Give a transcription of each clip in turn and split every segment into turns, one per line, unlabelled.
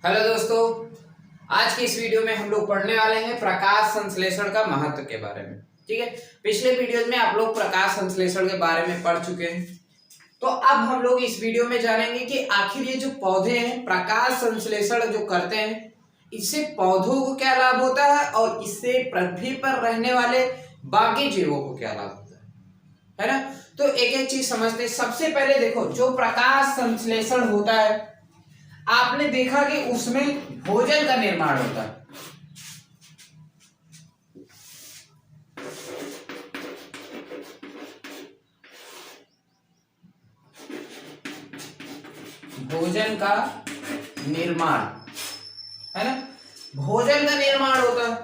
Hello दोस्तों, आज की इस वीडियो में हम लोग पढ़ने वाले हैं प्रकाश संश्लेषण का महत्व के बारे में। ठीक है, पिछले वीडियो में आप लोग प्रकाश संश्लेषण के बारे में पढ़ चुके हैं। तो अब हम लोग इस वीडियो में जानेंगे कि आखिर ये जो पौधे हैं प्रकाश संश्लेषण जो करते हैं, इससे पौधों को क्या लाभ होता है और इससे पृथ्वी पर रहने वाले बाकी जीवों को क्या लाभ होता है ना। तो एक एक चीज समझते हैं। सबसे पहले देखो, जो प्रकाश संश्लेषण होता है आपने देखा कि उसमें भोजन का निर्माण होता है। भोजन का निर्माण है ना, भोजन का निर्माण होता है।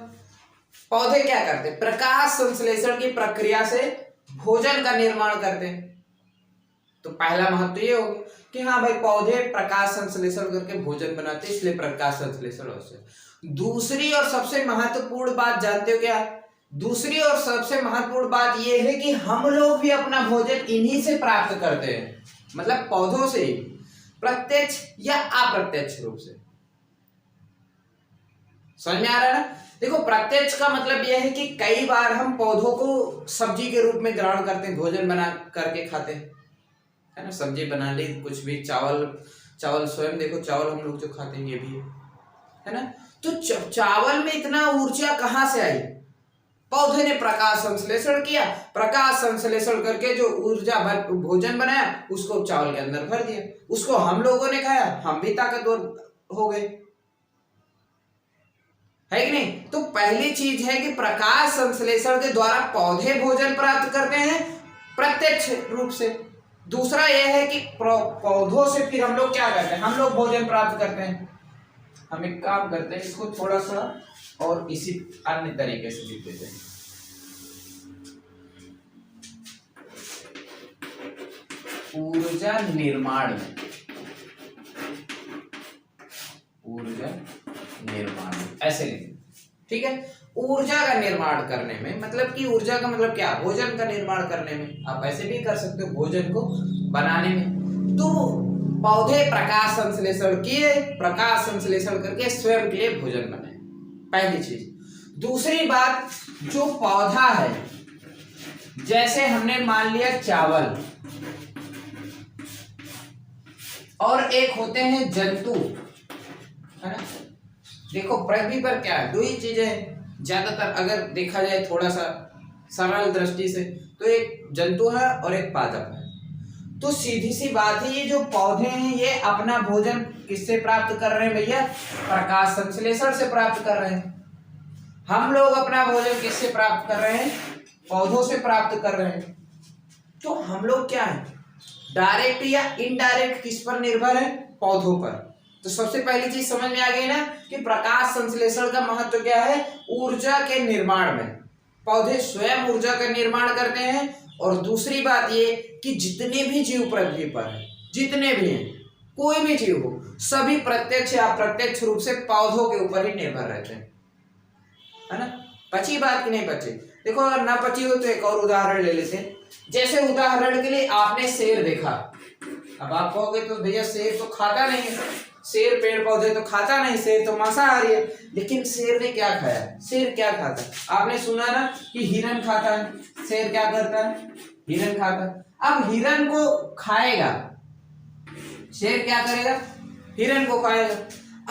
पौधे क्या करते हैं? प्रकाश संश्लेषण की प्रक्रिया से भोजन का निर्माण करते हैं। तो पहला महत्व ये हो गया कि हाँ भाई, पौधे प्रकाश संश्लेषण करके भोजन बनाते हैं, इसलिए प्रकाश संश्लेषण आवश्यक। दूसरी और सबसे महत्वपूर्ण बात जानते हो क्या? दूसरी और सबसे महत्वपूर्ण बात यह है कि हम लोग भी अपना भोजन इन्हीं से प्राप्त करते हैं, मतलब पौधों से, प्रत्यक्ष या अप्रत्यक्ष रूप से। समझ में आ रहा है ना? देखो, प्रत्यक्ष का मतलब यह है कि कई बार हम पौधों को सब्जी के रूप में ग्रहण करते हैं, भोजन बना करके खाते हैं, है ना। सब्जी बना ली, कुछ भी, चावल स्वयं देखो, चावल हम लोग जो खाते हैं ये भी है ना। तो चावल में इतना ऊर्जा कहाँ से आई? पौधे ने प्रकाश संश्लेषण किया, प्रकाश संश्लेषण करके जो ऊर्जा भोजन बनाया उसको चावल के अंदर भर दिया, उसको हम लोगों ने खाया, हम भी ताकतवर हो गए, है कि नहीं। तो पहली चीज है कि प्रकाश संश्लेषण के द्वारा पौधे भोजन प्राप्त करते हैं प्रत्यक्ष रूप से। दूसरा यह है कि पौधों से फिर हम लोग क्या करते हैं? हम लोग भोजन प्राप्त करते हैं। हम एक काम करते हैं, इसको थोड़ा सा और इसी अन्य तरीके से लिख देते हैं। ऊर्जा निर्माण में, ऊर्जा निर्माण ऐसे लिखें, ठीक है। ऊर्जा का निर्माण करने में, मतलब कि ऊर्जा का मतलब क्या? भोजन का निर्माण करने में। आप ऐसे भी कर सकते हो, भोजन को बनाने में। तो पौधे प्रकाश संश्लेषण किए, प्रकाश संश्लेषण करके स्वयं के लिए भोजन बनाए, पहली चीज। दूसरी बात, जो पौधा है, जैसे हमने मान लिया चावल, और एक होते हैं जंतु, है ना। देखो, पृथ्वी पर क्या है? दो ही चीजें हैं ज्यादातर, अगर देखा जाए थोड़ा सा सरल दृष्टि से, तो एक जंतु है और एक पादप है। तो सीधी सी बात है, ये जो पौधे हैं ये अपना भोजन किससे प्राप्त कर रहे हैं भैया? प्रकाश संश्लेषण से प्राप्त कर रहे हैं। हम लोग अपना भोजन किससे प्राप्त कर रहे हैं? पौधों से प्राप्त कर रहे हैं। तो हम लोग क्या है, डायरेक्ट या इनडायरेक्ट किस पर निर्भर है? पौधों पर। तो सबसे पहली चीज समझ में आ गई ना कि प्रकाश संश्लेषण का महत्व क्या है? ऊर्जा के निर्माण में पौधे स्वयं ऊर्जा का निर्माण करते हैं। और दूसरी बात ये कि जितने भी जीव पृथ्वी पर है, जितने भी हैं, कोई भी जीव हो, सभी प्रत्यक्ष या अप्रत्यक्ष रूप से पौधों के ऊपर ही निर्भर रहते हैं, है ना। पची बात कि नहीं पची? देखो, अगर ना पची हो तो एक और उदाहरण ले लेते हैं। जैसे उदाहरण के लिए आपने शेर देखा। अब आप कहोगे तो भैया शेर तो खाता नहीं है, शेर पेड़ पौधे तो खाता नहीं, शेर तो मांसाहारी है। लेकिन शेर ने क्या खाया? शेर क्या खाता है? आपने सुना ना कि हिरन खाता है। शेर क्या करता है? हिरन खाता है। अब हिरन को खाएगा, शेर क्या करेगा? हिरन को खाएगा।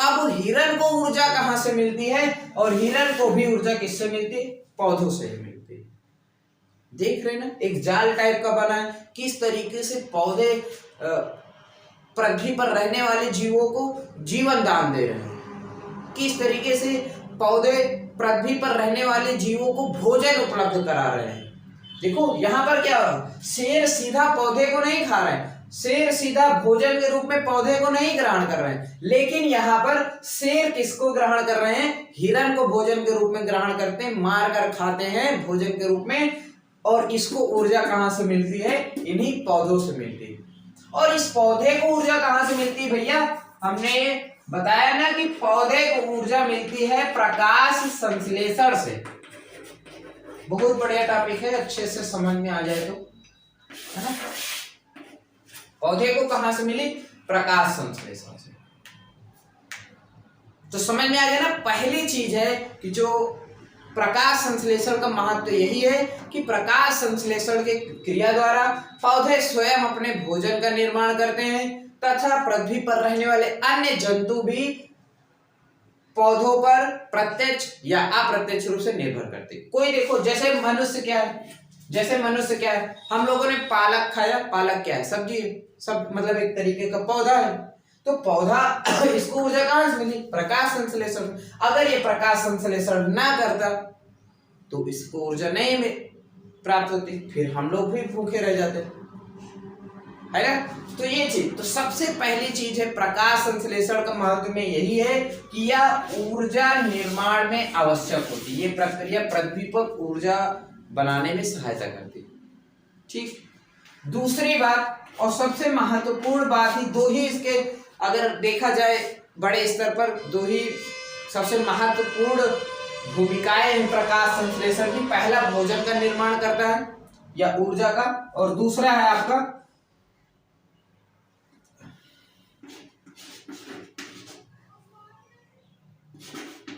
अब हिरन को ऊर्जा कहां से मिलती है? और हिरन को भी ऊर्जा किससे मिलती है? पौधों से ही मिलती है। देख रहे ना, एक जाल टाइप का बना है, किस तरीके से पौधे पृथ्वी पर रहने वाले जीवों को जीवन दान दे रहे हैं, किस तरीके से पौधे पृथ्वी पर रहने वाले जीवों को भोजन उपलब्ध करा रहे हैं। देखो यहाँ पर क्या हो रहा है, शेर सीधा पौधे को नहीं खा रहे हैं, शेर सीधा भोजन के रूप में पौधे को नहीं ग्रहण कर रहे हैं, लेकिन यहाँ पर शेर किसको ग्रहण कर रहे हैं? हिरन को भोजन के रूप में ग्रहण करते हैं, मार कर खाते हैं भोजन के रूप में। और इसको ऊर्जा कहाँ से मिलती है? इन्हीं पौधों से मिलती है। और इस पौधे को ऊर्जा कहां से मिलती है भैया? हमने बताया ना कि पौधे को ऊर्जा मिलती है प्रकाश संश्लेषण से। बहुत बढ़िया टॉपिक है, अच्छे से समझ में आ जाए तो, है ना। पौधे को कहां से मिली? प्रकाश संश्लेषण से। तो समझ में आ गया ना। पहली चीज है कि जो प्रकाश संश्लेषण का महत्व यही है कि प्रकाश संश्लेषण के क्रिया द्वारा पौधे स्वयं अपने भोजन का निर्माण करते हैं तथा पृथ्वी पर रहने वाले अन्य जंतु भी पौधों पर प्रत्यक्ष या अप्रत्यक्ष रूप से निर्भर करते हैं। कोई देखो जैसे मनुष्य क्या है, जैसे मनुष्य क्या है, हम लोगों ने पालक खाया, पालक क्या है, सब्जी है, सब मतलब एक तरीके का पौधा है। तो पौधा इसको ऊर्जा कहां से मिली? प्रकाश संश्लेषण। अगर ये प्रकाश संश्लेषण ना करता तो इसको ऊर्जा नहीं प्राप्त होती, फिर हम लोग भी भूखे रह जाते, है ना। तो ये चीज, तो सबसे पहली चीज है प्रकाश संश्लेषण का महत्व में यही है कि यह ऊर्जा निर्माण में आवश्यक होती है। ये प्रक्रिया पृथ्वी पर ऊर्जा बनाने में सहायता करती है। ठीक। दूसरी बात और सबसे महत्वपूर्ण बात ही, दो ही इसके अगर देखा जाए बड़े स्तर पर, दो ही सबसे महत्वपूर्ण भूमिकाएं हैं प्रकाश संश्लेषण की। पहला भोजन का निर्माण करता है या ऊर्जा का, और दूसरा है आपका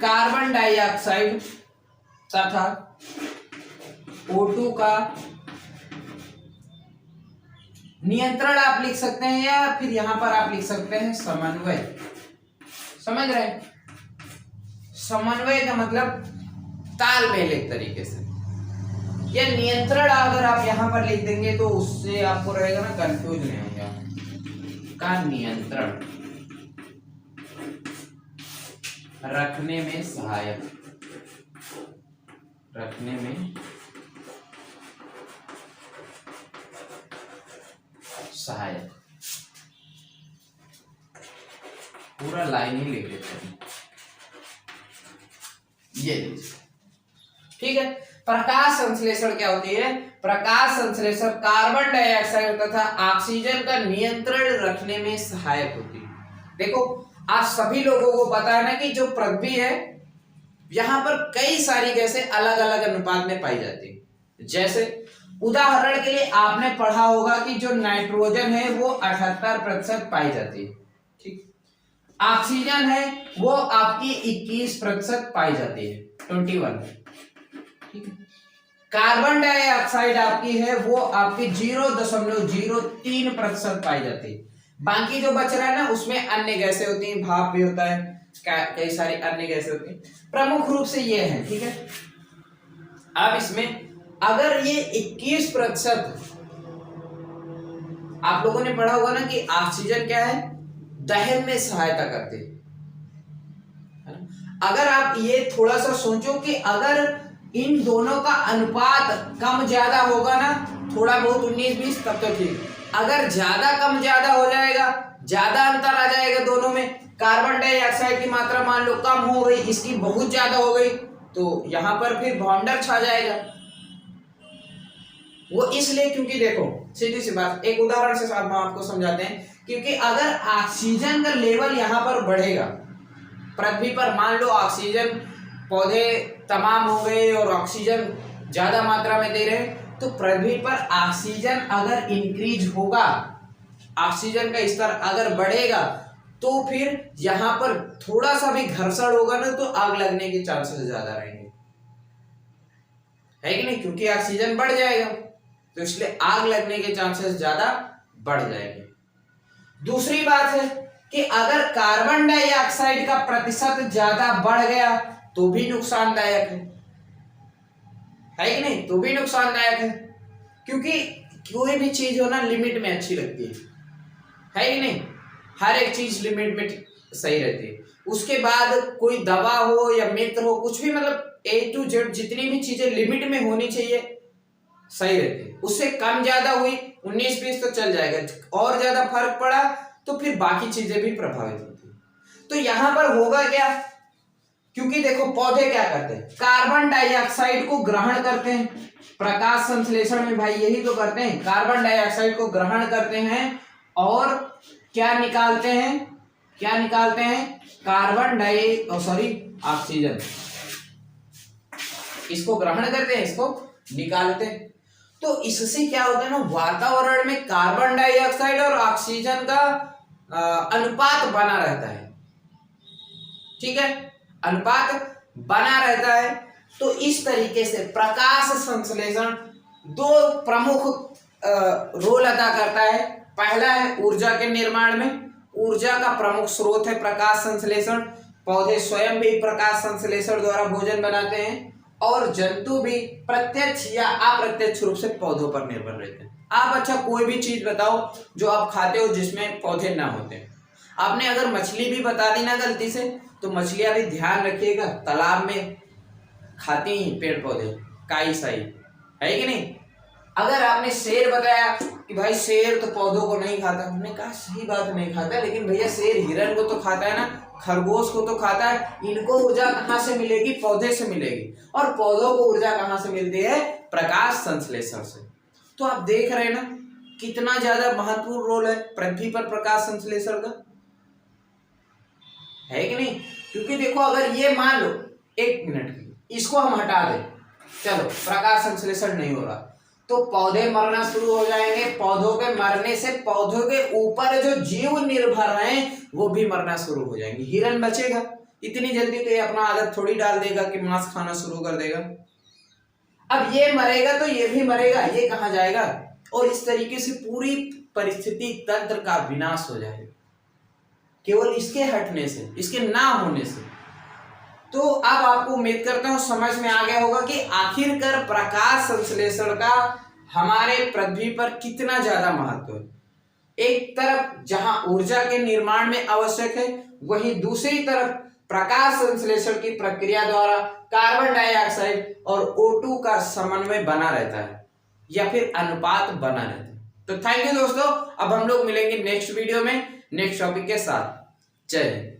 कार्बन डाइऑक्साइड तथा O2 का नियंत्रण आप लिख सकते हैं, या फिर यहां पर आप लिख सकते हैं समन्वय। समझ रहे हैं? समन्वय का मतलब तालमेल एक तरीके से, या नियंत्रण अगर आप यहां पर लिख देंगे तो उससे आपको रहेगा ना, कंफ्यूज नहीं होगा। का नियंत्रण रखने में सहायक, रखने में सहायक, पूरा लाइन ही लिख देते हैं ये। ठीक है। प्रकाश संश्लेषण क्या होती है? प्रकाश संश्लेषण कार्बन डाइऑक्साइड तथा ऑक्सीजन का नियंत्रण रखने में सहायक होती है। देखो आज सभी लोगों को पता है ना कि जो पृथ्वी है यहां पर कई सारी गैसें अलग अलग अनुपात में पाई जाती है। जैसे उदाहरण के लिए आपने पढ़ा होगा कि जो नाइट्रोजन है वो 78% पाई जाती है। ठीक। ऑक्सीजन है वो आपकी 21% पाई जाती है, 21। ठीक है। कार्बन डाइऑक्साइड आपकी है वो आपकी 0.03% पाई जाती है। बाकी जो बच रहा है ना उसमें अन्य गैसें होती हैं, भाप भी होता है, कई सारी अन्य गैसें होती हैं, प्रमुख रूप से ये है। ठीक है। अब इसमें अगर ये 21%, आप लोगों ने पढ़ा होगा ना कि ऑक्सीजन क्या है, दहन में सहायता करते है। अगर आप ये थोड़ा सा सोचो कि अगर इन दोनों का अनुपात कम ज्यादा होगा ना, थोड़ा बहुत 19-20 तब तो ठीक। अगर ज्यादा कम ज्यादा हो जाएगा, ज्यादा अंतर आ जाएगा दोनों में, कार्बन डाइऑक्साइड की मात्रा मान लो कम हो गई, इसकी बहुत ज्यादा हो गई, तो यहां पर फिर बॉन्डर छा जाएगा। वो इसलिए क्योंकि देखो सीधी सी बात, एक उदाहरण से हम आपको समझाते हैं। क्योंकि अगर ऑक्सीजन का लेवल यहां पर बढ़ेगा, पृथ्वी पर मान लो ऑक्सीजन पौधे तमाम हो गए और ऑक्सीजन ज्यादा मात्रा में दे रहे हैं, तो पृथ्वी पर ऑक्सीजन अगर इंक्रीज होगा, ऑक्सीजन का स्तर अगर बढ़ेगा, तो फिर यहां पर थोड़ा सा भी घर्षण होगा ना तो आग लगने के चांसेस ज्यादा रहेंगे, है कि नहीं? क्योंकि ऑक्सीजन बढ़ जाएगा तो इसलिए आग लगने के चांसेस ज्यादा बढ़ जाएंगे। दूसरी बात है कि अगर कार्बन डाइऑक्साइड का प्रतिशत ज्यादा बढ़ गया तो भी नुकसानदायक है कि नहीं? तो भी नुकसानदायक है, क्योंकि कोई भी चीज हो ना लिमिट में अच्छी लगती है कि नहीं? हर एक चीज लिमिट में सही रहती है। उसके बाद कोई दवा हो या मित्र हो, कुछ भी मतलब A to Z जितनी भी चीजें लिमिट में होनी चाहिए सही रहती है। उससे कम ज्यादा हुई 19-20 तो चल जाएगा, और ज्यादा फर्क पड़ा तो फिर बाकी चीजें भी प्रभावित होती है। तो यहां पर होगा क्या, क्योंकि देखो पौधे क्या करते हैं, कार्बन डाइऑक्साइड को ग्रहण करते हैं। प्रकाश संश्लेषण में भाई यही तो करते हैं, कार्बन डाइऑक्साइड को ग्रहण करते हैं और क्या निकालते हैं, क्या निकालते हैं? ऑक्सीजन, इसको ग्रहण करते हैं, इसको निकालते हैं। तो इससे क्या होता है ना, वातावरण में कार्बन डाइऑक्साइड और ऑक्सीजन का अनुपात बना रहता है। ठीक है, अनुपात बना रहता है। तो इस तरीके से प्रकाश संश्लेषण दो प्रमुख रोल अदा करता है। पहला है ऊर्जा के निर्माण में, ऊर्जा का प्रमुख स्रोत है प्रकाश संश्लेषण। पौधे स्वयं भी प्रकाश संश्लेषण द्वारा भोजन बनाते हैं और जंतु भी प्रत्यक्ष या अप्रत्यक्ष रूप से पौधों पर निर्भर रहते हैं। आप अच्छा कोई भी चीज बताओ जो आप खाते हो जिसमें पौधे ना होते हैं। आपने अगर मछली भी बता दी ना गलती से, तो मछलियां भी ध्यान रखिएगा, तालाब में खाती ही पेड़ पौधे काई साई, है कि नहीं। अगर आपने शेर बताया कि भाई शेर तो पौधों को नहीं खाता, हमने कहा सही बात नहीं खाता, लेकिन भैया शेर हिरन को तो खाता है ना, खरगोश को तो खाता है। इनको ऊर्जा कहाँ से मिलेगी? पौधे से मिलेगी। और पौधों को ऊर्जा कहाँ से मिलती है? प्रकाश संश्लेषण से। तो आप देख रहे हैं ना कितना ज्यादा महत्वपूर्ण रोल है पृथ्वी पर प्रकाश संश्लेषण का, है कि नहीं। क्योंकि देखो अगर ये मान लो, एक मिनट इसको हम हटा दें, चलो प्रकाश संश्लेषण नहीं हो रहा, तो पौधे मरना शुरू हो जाएंगे। पौधों के मरने से पौधों के ऊपर जो जीव निर्भर हैं वो भी मरना शुरू हो जाएंगे। हिरन बचेगा इतनी जल्दी तो ये अपना आदत थोड़ी डाल देगा कि मांस खाना शुरू कर देगा। अब ये मरेगा तो ये भी मरेगा, ये कहाँ जाएगा? और इस तरीके से पूरी परिस्थिति तंत्र का विनाश हो जाएगा केवल इसके हटने से, इसके ना होने से। तो अब आपको उम्मीद करता हूं समझ में आ गया होगा कि आखिरकार प्रकाश संश्लेषण का हमारे पृथ्वी पर कितना ज्यादा महत्व है। एक तरफ जहां ऊर्जा के निर्माण में आवश्यक है, वहीं दूसरी तरफ प्रकाश संश्लेषण की प्रक्रिया द्वारा कार्बन डाइऑक्साइड और O2 का समन्वय बना रहता है या फिर अनुपात बना रहता है। तो थैंक यू दोस्तों, अब हम लोग मिलेंगे नेक्स्ट वीडियो में नेक्स्ट टॉपिक के साथ। जय हिंद।